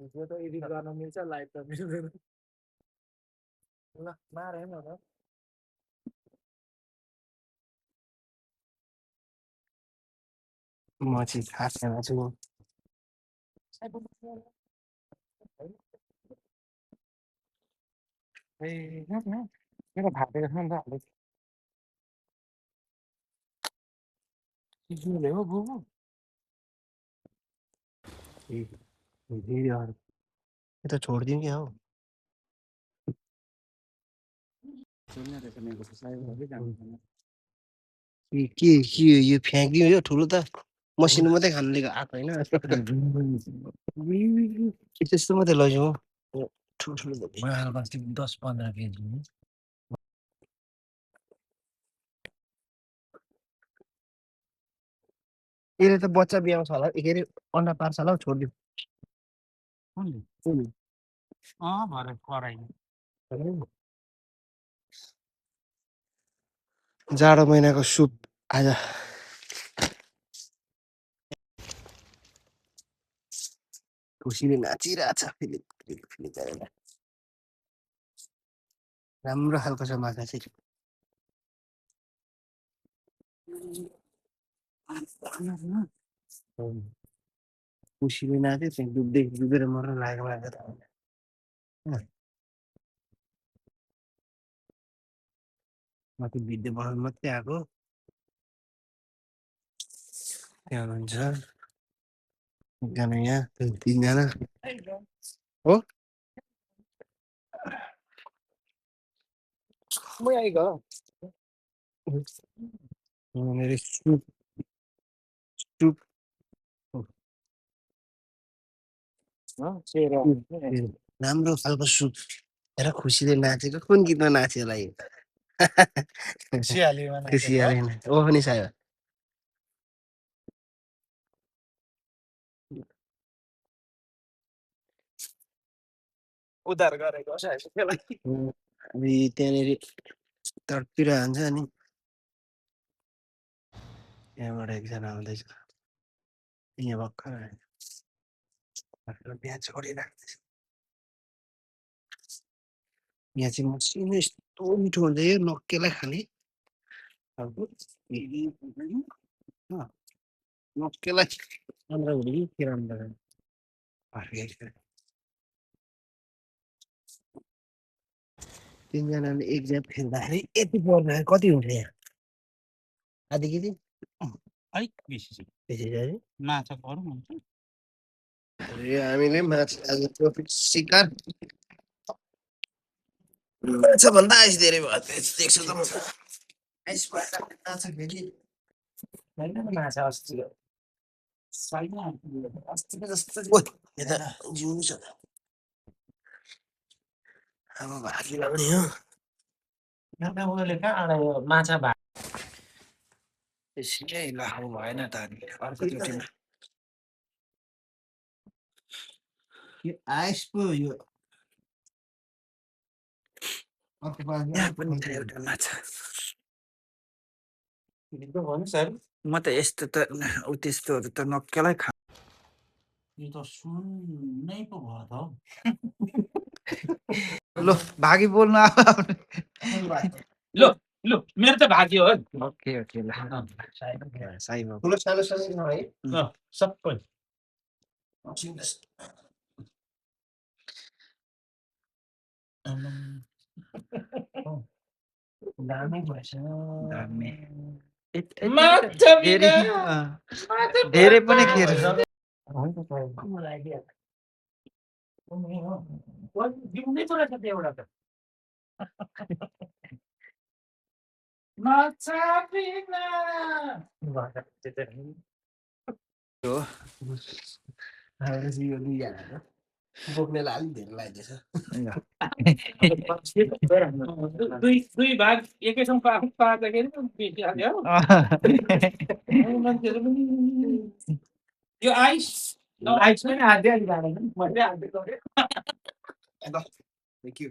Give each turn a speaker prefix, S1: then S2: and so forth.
S1: त्यो त एडिट गर्न मिल्छ लाइभ त मिल्दैन ल मारे न त
S2: म चाहिँ खासमा छु
S1: ए मेरो फाटेको छ नि त हालै किसिमले हो बुबु
S2: ए भिडियोहरू यो त छोडिदिउँ क्या हौ
S1: सुन्ने रहेछ मेरो सब्सक्राइबरहरू जानु
S2: के यो फ्याँकिदिउँ यो ठुलो त मसिनो मात्रै खानु लिएको आएको होइन त्यस्तो मात्रै लैजाउँ हौ ठुल्ठुलो त
S1: मैले अस्ति 10-15 केजी
S2: यसले त बच्चा बिहाउँछ होला के अरे अन्डा पार्छ होला हौ छोडिदिउँ
S1: कुनले भरे कराइ
S2: जाडो महिनाको सुप आज खुसीले नाचिरहेछ फेरि गरेर राम्रो खालको छ माछा चाहिँ खुसीले नाच्यो चाहिँ डुब्दै डुबेर मर्न लागेको त माथि भिडियो बनाउनु मात्रै आएको त्यहाँ हुन्छ एकजना यहाँ तिनजना हो
S1: म आइगयो
S2: मेरो सुप सुप राम्रो खालको सुप हेर खुसीले नाचेको कुन गीतमा नाच्यो होला यो खुसियाली ओ पनि सायो
S1: उद्धार गरेको
S2: हामी त्यहाँनिर तडतिर हान्छ अनि यहाँबाट एकजना आउँदैछ यहाँ भर्खर बिहा छोडिराख्दैछ यहाँ चाहिँ मसिनो यस्तो मिठो हुन्छ यो नक्केलाई खाने खालको नक्केलाई राम्रो हुने कि के राम्रो तिनजनाले एक ज्याप खेल्दाखेरि यति पर्दाखेरि कति हुन्छ यहाँ आधी केजी
S1: अलिक बेसी
S2: बेसी चाहिँ
S1: माछा गरौँ हुन्छ
S2: हामीले माछा आज ट्रफिक शिकार माछा भन्दा आइस धेरै भयो देख्छु त म आइस माछा फेरि
S1: माछा अस्ति अस्तिको जस्तो
S2: यता जिउनु छ अब भागी लाउने हो
S1: उनीहरूले कहाँ आँडा माछा भए
S2: यसै लाउ भएन त अनि अर्कोचोटिमा के आइस पो यो यहाँ पनि छ एउटा माछा
S1: भन्नु सर
S2: म त यस्तो त उ त्यस्तोहरू त नक्केलाई खा
S1: यो त सुन्नै पो भयो त हौ
S2: लो भागी बोल्नु
S1: लो लो मेरो त भाग्य हो
S2: ओके ओके ल साइमा ठुलो सानो सानो है
S1: सबै
S2: दामी भएछ
S1: दामी
S2: धेरै पनि खेर
S1: जिउँदै पो रहेछ त्यो एउटा त माछा बिना
S2: हो यो दुईजना बोक्नेलाई अलिक धेरै लाग्दैछ
S1: दुई भाग एकैसँग पार्दाखेरि बिग्रिहाल्यो मान्छेहरू पनि यो आइस आइस पनि हाल्दै अलि जाँदैन मैले हाल्दै गरेँ
S2: थ्याङ्क यू